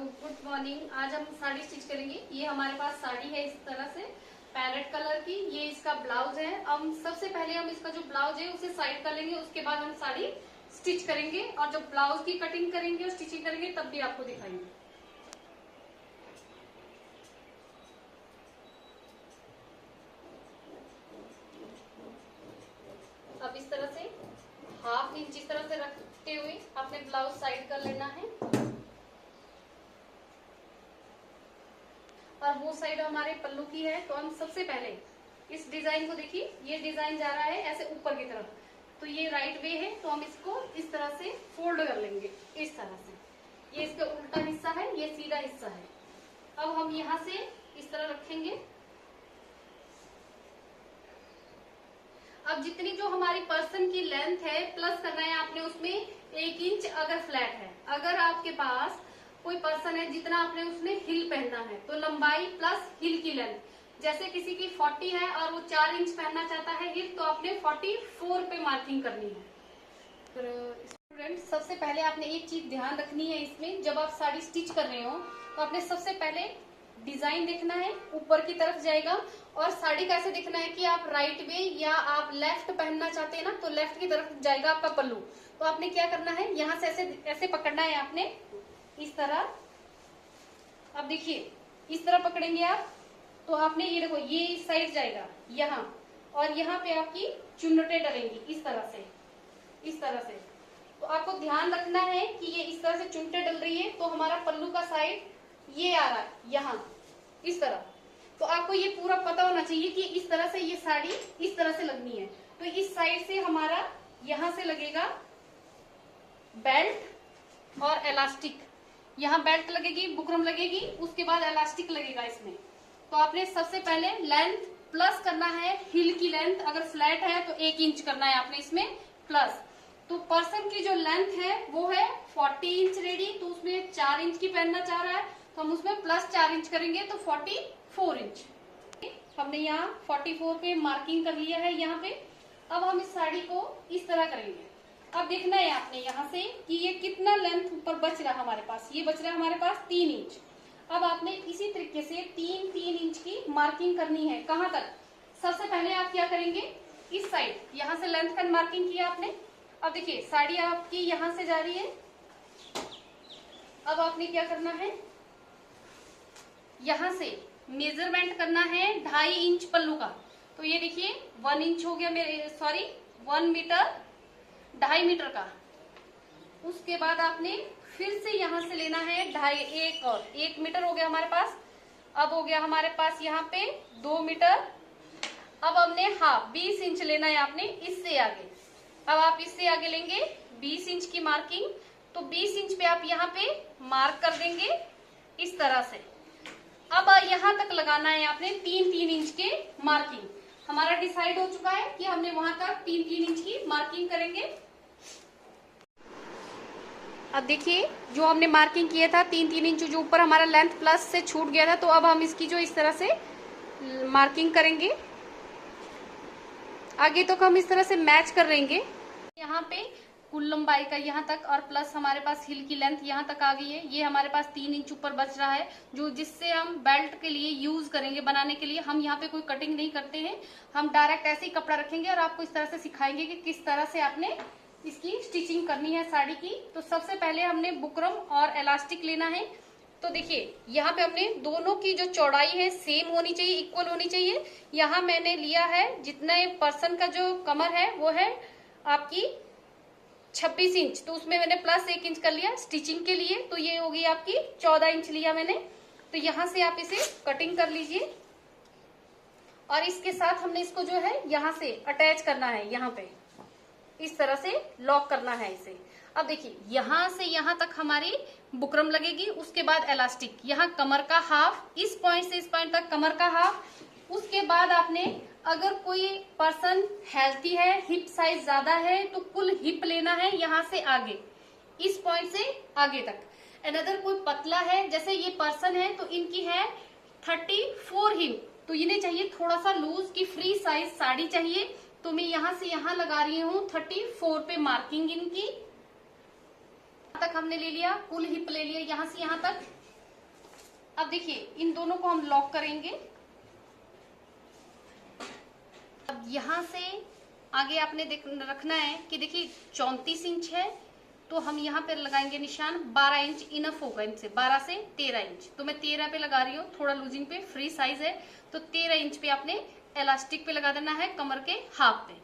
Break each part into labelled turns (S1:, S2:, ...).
S1: Good morning. आज हम sari stitch करेंगे। ये हमारे पास साड़ी है इस तरह से पैरेट कलर की। ये इसका ब्लाउज है। हम सबसे पहले हम इसका जो ब्लाउज है उसे साइड कर लेंगे, उसके बाद हम साड़ी स्टिच करेंगे और जब ब्लाउज की कटिंग करेंगे और स्टिचिंग करेंगे तब भी आपको दिखाएंगे। अब इस तरह से हाफ इंच इस तरह से रखते हुए आपने ब्लाउज साइड कर लेना है और वो साइड हमारे पल्लू की है। तो हम सबसे पहले इस डिजाइन को देखिए, ये डिजाइन जा रहा है ऐसे ऊपर की तरफ, तो ये राइट वे है, तो हम इसको इस तरह से फोल्ड कर लेंगे इस तरह से। ये इसका उल्टा हिस्सा है, ये सीधा हिस्सा है। अब हम यहाँ से इस तरह रखेंगे। अब जितनी जो हमारी पर्सन की लेंथ है प्लस करना है आपने उसमें 1 इंच अगर फ्लैट है। अगर आपके पास कोई पर्सन है जितना आपने उसने हिल पहनना है तो लंबाई प्लस हिल की लेंथ, जैसे किसी की 40 है और वो 4 इंच पहनना चाहता है हिल, तो आपने 44 पे मार्किंग करनी है। स्टूडेंट सबसे पहले आपने एक चीज ध्यान रखनी है इसमें, जब आप साड़ी स्टिच कर रहे हो तो आपने सबसे पहले डिजाइन देखना है, ऊपर की तरफ जाएगा। और साड़ी का ऐसे देखना है कि आप राइट वे या आप लेफ्ट पहनना चाहते हैं ना, तो लेफ्ट की तरफ जाएगा आपका पल्लू। तो आपने क्या करना है, यहाँ से ऐसे ऐसे पकड़ना है आपने इस तरह। अब देखिए इस तरह पकड़ेंगे आप, तो आपने ये देखो ये इस साइड जाएगा यहाँ, और यहाँ पे आपकी चुन्नटे डलेंगी इस तरह से, इस तरह से। तो आपको ध्यान रखना है कि ये इस तरह से चुन्नटे डल रही है, तो हमारा पल्लू का साइड ये आ रहा है यहाँ इस तरह। तो आपको ये पूरा पता होना चाहिए कि इस तरह से ये साड़ी इस तरह से लगनी है। तो इस साइड से हमारा यहाँ से लगेगा बेल्ट और इलास्टिक। यहाँ बेल्ट लगेगी, बुकरम लगेगी, उसके बाद इलास्टिक लगेगा इसमें। तो आपने सबसे पहले लेंथ प्लस करना है, हिल की लेंथ अगर फ्लैट है तो 1 इंच करना है आपने इसमें प्लस। तो पर्सन की जो लेंथ है वो है 40 इंच रेडी, तो उसमें 4 इंच की पहनना चाह रहा है तो हम उसमें प्लस 4 इंच करेंगे तो 44 इंच। हमने यहाँ 44 पे मार्किंग कर लिया है यहाँ पे। अब हम इस साड़ी को इस तरह करेंगे। अब देखना है आपने यहाँ से कि ये कितना लेंथ ऊपर बच रहा है हमारे पास। ये बच रहा है हमारे पास 3 इंच। अब आपने इसी तरीके से 3 इंच की मार्किंग करनी है। कहाँ तक? सबसे पहले आप क्या करेंगे, इस साइड यहाँ से लेंथ का मार्किंग किया आपने। अब देखिए साड़ी आपकी यहाँ से जा रही है। अब आपने क्या करना है, यहाँ से मेजरमेंट करना है 2.5 इंच पल्लू का। तो ये देखिए 1 इंच हो गया मेरे, सॉरी 1 मीटर 2.5 मीटर का। उसके बाद आपने फिर से यहाँ से लेना है 2.5 और 1 मीटर हो गया हमारे पास। अब हो गया हमारे पास यहाँ पे 2 मीटर। अब हमने हाफ 20 इंच लेना है आपने इससे आगे। अब आप इससे आगे लेंगे 20 इंच की मार्किंग, तो 20 इंच पे आप यहाँ पे मार्क कर देंगे इस तरह से। अब यहाँ तक लगाना है आपने 3 इंच के मार्किंग। हमारा डिसाइड हो चुका है कि हमने वहां तक 3 इंच की मार्किंग करेंगे। अब देखिए जो हमने मार्किंग किया था 3 इंच, जो ऊपर हमारा लेंथ प्लस से छूट गया था, तो अब हम इसकी जो इस तरह से मार्किंग करेंगे। आगे तो हम इस तरह से मैच कर लेंगे। यहाँ पे कुल लंबाई का यहाँ तक और प्लस हमारे पास हिल की लेंथ यहाँ तक आ गई है। ये हमारे पास 3 इंच ऊपर बच रहा है, जो जिससे हम बेल्ट के लिए यूज करेंगे बनाने के लिए। हम यहाँ पे कोई कटिंग नहीं करते हैं, हम डायरेक्ट ऐसे ही कपड़ा रखेंगे और आपको इस तरह से सिखाएंगे कि किस तरह से आपने इसकी स्टिचिंग करनी है साड़ी की। तो सबसे पहले हमने बुकरम और इलास्टिक लेना है। तो देखिए यहाँ पे हमने दोनों की जो चौड़ाई है सेम होनी चाहिए, इक्वल होनी चाहिए। यहाँ मैंने लिया है जितना पर्सन का जो कमर है वो है आपकी 26 इंच, तो उसमें मैंने प्लस 1 इंच कर लिया स्टिचिंग के लिए, तो ये होगी आपकी 14 इंच लिया मैंने। तो यहाँ से आप इसे कटिंग कर लीजिए और इसके साथ हमने इसको जो है यहाँ से अटैच करना है, यहाँ पे इस तरह से लॉक करना है इसे। अब देखिए यहाँ से यहाँ तक हमारी बुकरम लगेगी, उसके बाद इलास्टिक, यहाँ कमर का हाफ, इस पॉइंट से इस पॉइंट तक कमर का हाफ। उसके बाद आपने अगर कोई पर्सन हेल्थी है, हिप साइज ज्यादा है, तो कुल हिप लेना है यहाँ से आगे, इस पॉइंट से आगे तक। अनदर कोई पतला है, जैसे ये पर्सन है तो इनकी है 34 हिप, तो इन्हें चाहिए थोड़ा सा लूज की फ्री साइज साड़ी चाहिए। तो मैं यहाँ से यहाँ लगा रही हूँ 34 पे मार्किंग इनकी। तक हमने ले लिया, कुल हिप ले लिया यहाँ से यहाँ तक। अब देखिए इन दोनों को हम लॉक करेंगे। अब यहां से आगे आपने रखना है कि देखिए 34 इंच है, तो हम यहाँ पे लगाएंगे निशान। 12 इंच इनफ होगा इनसे, 12 से 13 इंच। तो मैं 13 पे लगा रही हूँ, थोड़ा लूजिंग पे, फ्री साइज है तो 13 इंच पे आपने इलास्टिक पे लगा देना है, कमर के हाफ पे।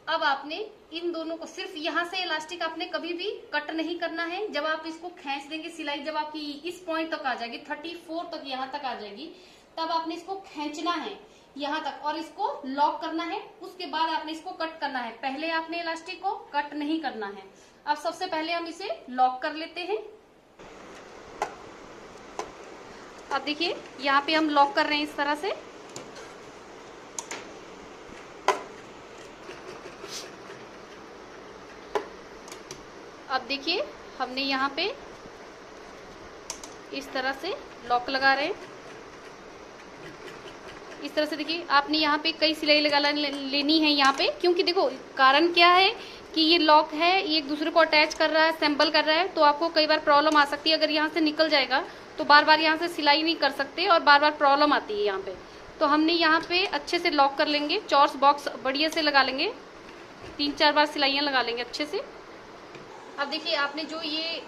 S1: अब आपने इन दोनों को सिर्फ यहाँ से इलास्टिक आपने कभी भी कट नहीं करना है। जब आप इसको खींच देंगे, सिलाई जब आपकी इस पॉइंट तक आ जाएगी, 34 तक यहाँ तक आ जाएगी, तब आपने इसको खींचना है यहाँ तक और इसको लॉक करना है। उसके बाद आपने इसको कट करना है। पहले आपने इलास्टिक को कट नहीं करना है। अब सबसे पहले हम इसे लॉक कर लेते हैं। अब देखिए यहाँ पे हम लॉक कर रहे हैं इस तरह से। अब देखिए हमने यहाँ पे इस तरह से लॉक लगा रहे हैं। इस तरह से देखिए आपने यहाँ पे कई सिलाई लगा लेनी है यहाँ पे, क्योंकि देखो कारण क्या है कि ये लॉक है, ये एक दूसरे को अटैच कर रहा है, असेंबल कर रहा है, तो आपको कई बार प्रॉब्लम आ सकती है। अगर यहाँ से निकल जाएगा तो बार बार यहाँ से सिलाई नहीं कर सकते और बार बार प्रॉब्लम आती है यहाँ पे। तो हमने यहाँ पे अच्छे से लॉक कर लेंगे, चॉर्स बॉक्स बढ़िया से लगा लेंगे, 3-4 बार सिलाइयाँ लगा लेंगे अच्छे से। अब देखिए आपने जो ये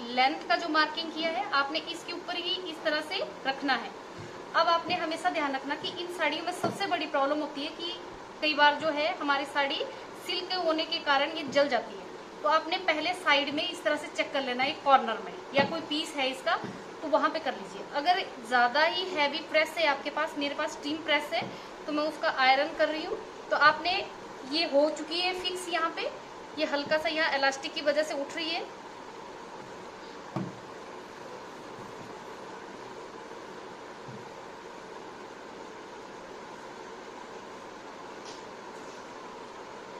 S1: लेंथ का जो मार्किंग किया है, आपने इसके ऊपर ही इस तरह से रखना है। अब आपने हमेशा ध्यान रखना कि इन साड़ियों में सबसे बड़ी प्रॉब्लम होती है कि कई बार जो है हमारी साड़ी सिल्क होने के कारण ये जल जाती है। तो आपने पहले साइड में इस तरह से चेक कर लेना है, कॉर्नर में या कोई पीस है इसका तो वहां पे कर लीजिए। अगर ज्यादा ही हैवी प्रेस है आपके पास, मेरे पास स्टीम प्रेस है तो मैं उसका आयरन कर रही हूँ, तो आपने ये हो चुकी है फिक्स। यहाँ पे ये हल्का सा यहाँ इलास्टिक की वजह से उठ रही है।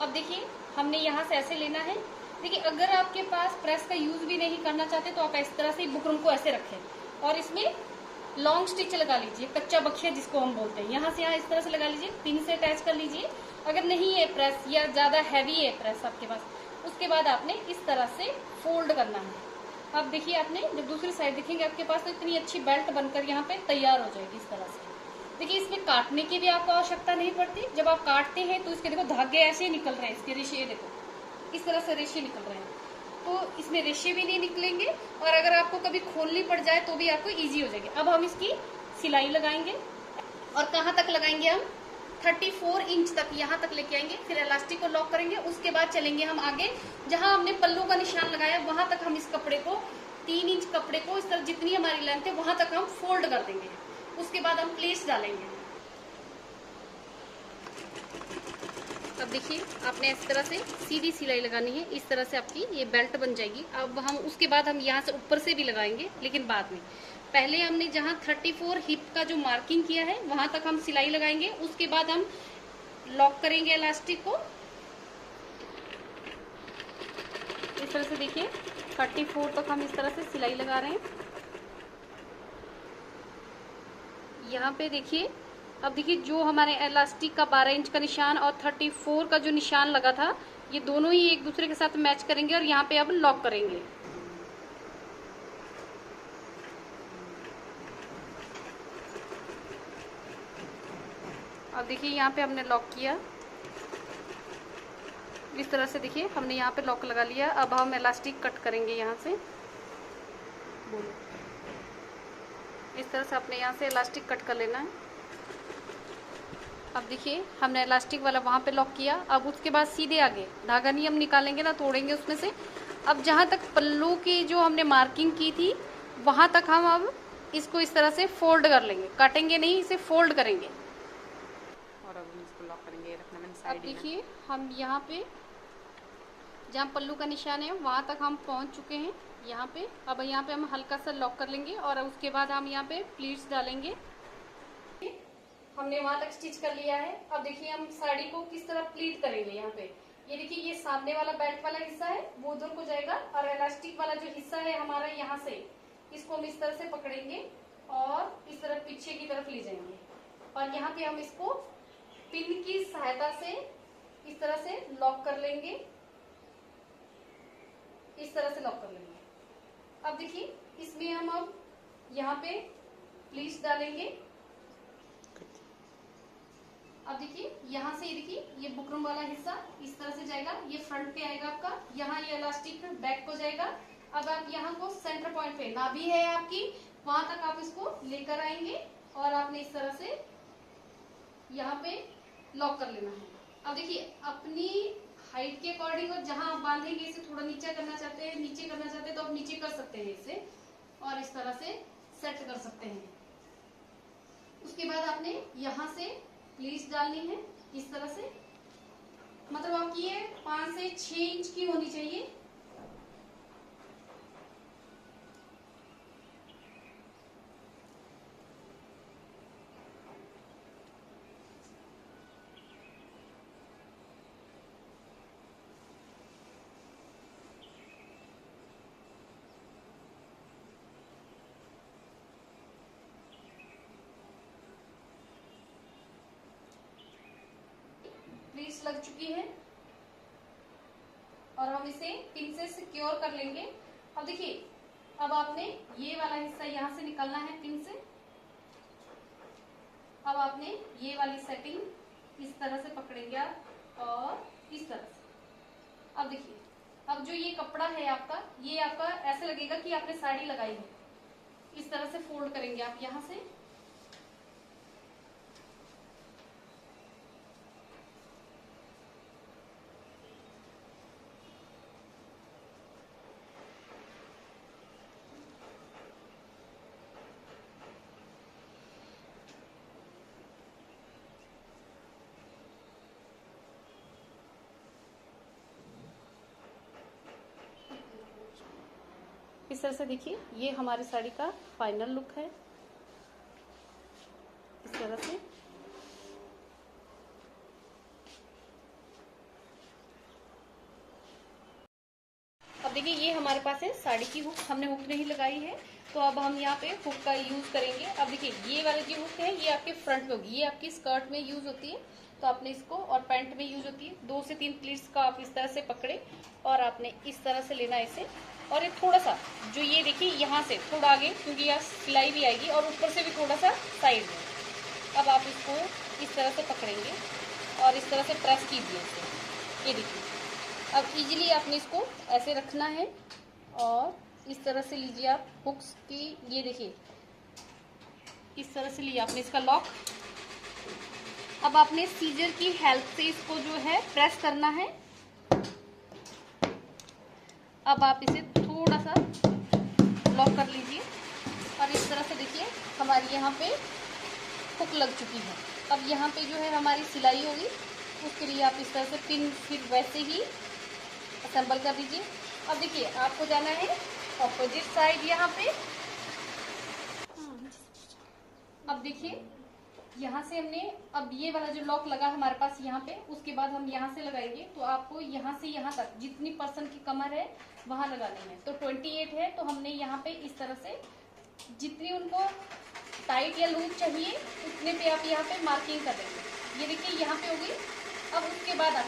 S1: अब देखिए हमने यहाँ से ऐसे लेना है। देखिए अगर आपके पास प्रेस का यूज भी नहीं करना चाहते तो आप इस तरह से बुकरम को ऐसे रखें और इसमें लॉन्ग स्टिच लगा लीजिए, कच्चा बखिया जिसको हम बोलते हैं। यहाँ से यहाँ इस तरह से लगा लीजिए, पिन से अटैच कर लीजिए। अगर नहीं है प्रेस या ज्यादा हैवी है प्रेस आपके पास, उसके बाद आपने इस तरह से फोल्ड करना है। अब देखिए आपने जब दूसरी साइड देखेंगे आपके पास तो इतनी अच्छी बेल्ट बनकर यहाँ पे तैयार हो जाएगी इस तरह से। देखिए इसमें काटने की भी आपको आवश्यकता नहीं पड़ती। जब आप काटते हैं तो इसके देखो धागे ऐसे निकल रहे हैं, इसके रेशे देखो इस तरह से रेशे निकल रहे हैं, तो इसमें रेशे भी नहीं निकलेंगे और अगर आपको कभी खोलनी पड़ जाए तो भी आपको इजी हो जाएगी। अब हम इसकी सिलाई लगाएंगे और कहाँ तक लगाएंगे हम 34 इंच तक, यहाँ तक लेके आएंगे, फिर इलास्टिक को लॉक करेंगे। उसके बाद चलेंगे हम आगे, जहां हमने पल्लू का निशान लगाया वहां तक हम इस कपड़े को 3 इंच कपड़े को इस तरह जितनी हमारी लेंथ है वहां तक हम फोल्ड कर देंगे। उसके बाद हम प्लीट्स डालेंगे। अब देखिए आपने इस तरह से सीधी सिलाई लगानी है, इस तरह से आपकी ये बेल्ट बन जाएगी। अब हम उसके बाद हम यहाँ से ऊपर से भी लगाएंगे, लेकिन बाद में। पहले हमने जहाँ 34 हिप का जो मार्किंग किया है वहां तक हम सिलाई लगाएंगे। उसके बाद हम लॉक करेंगे इलास्टिक को इस तरह से। देखिए 34 तक हम इस तरह से सिलाई लगा रहे हैं यहाँ पे। देखिए अब देखिए जो हमारे इलास्टिक का 12 इंच का निशान और 34 का जो निशान लगा था, ये दोनों ही एक दूसरे के साथ मैच करेंगे और यहाँ पे अब लॉक करेंगे। अब देखिए यहाँ पे हमने लॉक किया इस तरह से। देखिए हमने यहाँ पे लॉक लगा लिया। अब हम इलास्टिक कट करेंगे यहाँ से, इस तरह से आपने यहाँ से इलास्टिक कट कर लेना है। अब देखिए हमने इलास्टिक वाला वहाँ पे लॉक किया। अब उसके बाद सीधे आगे धागा नहीं हम निकालेंगे ना, तोड़ेंगे उसमें से। अब जहाँ तक पल्लू की जो हमने मार्किंग की थी वहाँ तक हम अब इसको इस तरह से फोल्ड कर लेंगे, काटेंगे नहीं, इसे फोल्ड करेंगे
S2: और अब हम इसको लॉक करेंगे। रखना मैंने साइड।
S1: अब देखिए हम यहाँ पे जहाँ पल्लू का निशान है वहाँ तक हम पहुँच चुके हैं यहाँ पे। अब यहाँ पे हम हल्का सा लॉक कर लेंगे और उसके बाद हम यहाँ पे प्लीट्स डालेंगे। हमने वहां तक स्टिच कर लिया है। अब देखिए हम साड़ी को किस तरह प्लीट करेंगे। यहाँ पे ये देखिए ये सामने वाला बेल्ट वाला हिस्सा है वो उधर को जाएगा और इलास्टिक वाला जो हिस्सा है हमारा यहाँ से, इसको हम इस तरह से पकड़ेंगे और इस तरह पीछे की तरफ ले जाएंगे और यहाँ पे हम इसको पिन की सहायता से इस तरह से लॉक कर लेंगे, इस तरह से लॉक कर लेंगे। अब देखिए इसमें हम अब यहाँ पे प्लीट्स डालेंगे। अब देखिए यहाँ से, ये देखिए ये बुकरम वाला हिस्सा इस तरह से जाएगा, ये फ्रंट पे आएगा आपका, यहाँ ये इलास्टिक बैक को जाएगा। अब आप यहाँ को सेंटर पॉइंट पे नाभि है आपकी, वहां तक आप इसको लेकर आएंगे और आपने इस तरह से यहाँ पे लॉक कर लेना है। अब देखिए अपनी हाइट के अकॉर्डिंग, और जहां आप बांधेंगे इसे थोड़ा नीचे करना चाहते हैं, नीचे करना चाहते हैं तो आप नीचे कर सकते हैं इसे, और इस तरह से सेट कर सकते हैं। उसके बाद आपने यहाँ से प्लीट्स डालनी है इस तरह से, मतलब आपकी ये 5 से 6 इंच की होनी चाहिए। प्लीट्स लग चुकी है और हम इसे पिन से सिक्योर कर लेंगे। अब देखिए, अब आपने ये वाला हिस्सा यहाँ से निकालना है पिन से। अब आपने ये वाली सेटिंग इस तरह से पकड़ेंगे आप और इस तरह से। अब देखिए, अब जो ये कपड़ा है आपका, ये आपका ऐसे लगेगा कि आपने साड़ी लगाई है। इस तरह से फोल्ड करेंगे आप यहाँ से, इस तरह से। देखिए ये हमारी साड़ी का फाइनल लुक है इस तरह से। अब देखिए ये हमारे पास है साड़ी की हुक, हमने हुक नहीं लगाई है तो अब हम यहाँ पे हुक का यूज करेंगे। अब देखिए ये वाली जो हुक है ये आपके फ्रंट में होगी, ये आपकी स्कर्ट में यूज होती है तो आपने इसको, और पैंट में यूज होती है। 2 से 3 प्लीट्स का आप इस तरह से पकड़े और आपने इस तरह से लेना है इसे, और ये थोड़ा सा जो ये देखिए यहाँ से थोड़ा आगे, क्योंकि यहाँ सिलाई भी आएगी और ऊपर से भी थोड़ा सा साइड में। अब आप इसको इस तरह से पकड़ेंगे और इस तरह से प्रेस कीजिए इसे। ये देखिए अब इजीली आपने इसको ऐसे रखना है और इस तरह से लीजिए आप हुक्स की। ये देखिए इस तरह से लिया आपने इसका लॉक। अब आपने सीजर की हेल्प से इसको जो है प्रेस करना है। अब आप इसे थोड़ा सा लॉक कर लीजिए और इस तरह से देखिए हमारी यहाँ पे हुक लग चुकी है। अब यहाँ पे जो है हमारी सिलाई होगी, उसके लिए आप इस तरह से पिन फिर वैसे ही असेंबल कर दीजिए। अब देखिए आपको जाना है ऑपोजिट साइड यहाँ पे। अब देखिए यहाँ से हमने, अब ये वाला जो लॉक लगा हमारे पास यहाँ पे, उसके बाद हम यहाँ से लगाएंगे तो आपको यहाँ से यहाँ तक जितनी पर्सन की कमर है वहां लगानी है। तो 28 है तो हमने यहाँ पे इस तरह से जितनी उनको टाइट या लूज चाहिए उतने पे आप यहाँ पे मार्किंग कर देंगे। ये देखिए यहाँ पे होगी। अब उसके बाद आप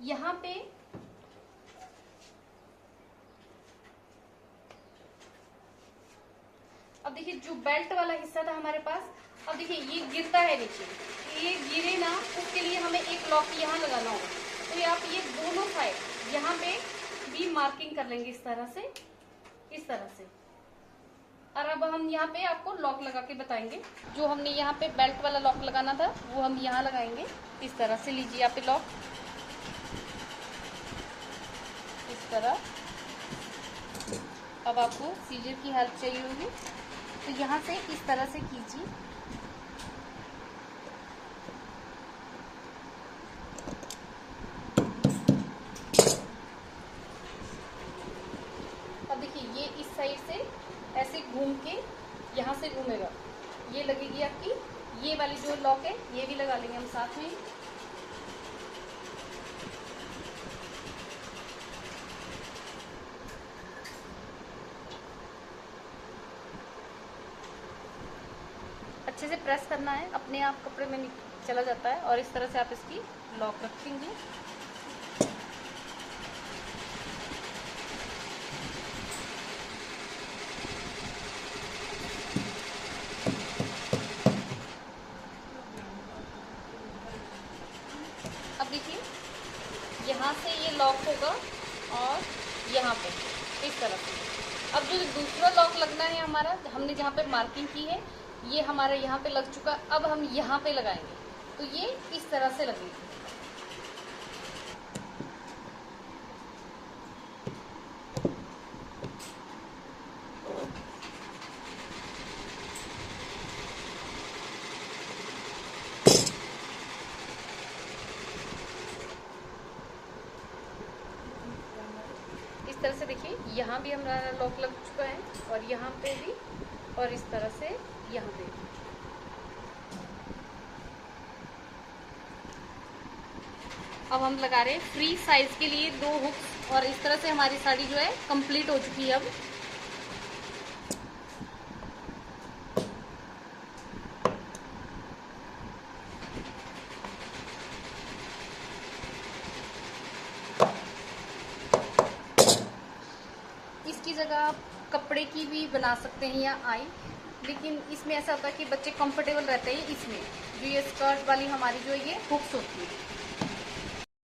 S1: यहाँ पे अब देखिए जो बेल्ट वाला हिस्सा था हमारे पास, अब देखिए ये गिरता है नीचे, ये गिरे ना उसके लिए हमें एक लॉक यहाँ लगाना होगा। तो ये आप ये दोनों साइड यहाँ पे भी मार्किंग कर लेंगे इस तरह से, इस तरह से। और अब हम यहाँ पे आपको लॉक लगा के बताएंगे। जो हमने यहाँ पे बेल्ट वाला लॉक लगाना था वो हम यहाँ लगाएंगे। इस तरह से लीजिए यहाँ पे लॉक, इस तरह। अब आपको सीजर की हेल्प चाहिए होगी तो यहाँ से इस तरह से कीजिए। अब देखिए ये इस साइड से ऐसे घूम के यहाँ से घूमेगा, ये लगेगी आपकी ये वाली जो लॉक है, ये भी लगा लेंगे हम साथ में। अच्छे से प्रेस करना है, अपने आप कपड़े में चला जाता है। और इस तरह से आप इसकी लॉक रखेंगे। इस तरह से। अब जो दूसरा लॉक लगना है हमारा, हमने जहाँ पे मार्किंग की है ये हमारा यहाँ पे लग चुका, अब हम यहाँ पे लगाएंगे तो ये इस तरह से लगेगी। इस तरह से देखिए यहाँ भी हमारा लॉक लग चुका है और यहाँ पे भी, और इस तरह से यहाँ पे भी। अब हम लगा रहे हैं फ्री साइज के लिए 2 हुक्स, और इस तरह से हमारी साड़ी जो है कंप्लीट हो चुकी है। अब इसकी जगह आप कपड़े की भी बना सकते हैं या आई, लेकिन इसमें ऐसा होता है कि बच्चे कंफर्टेबल रहते हैं इसमें। जो ये स्कर्ट वाली हमारी जो ये हुक्स होती है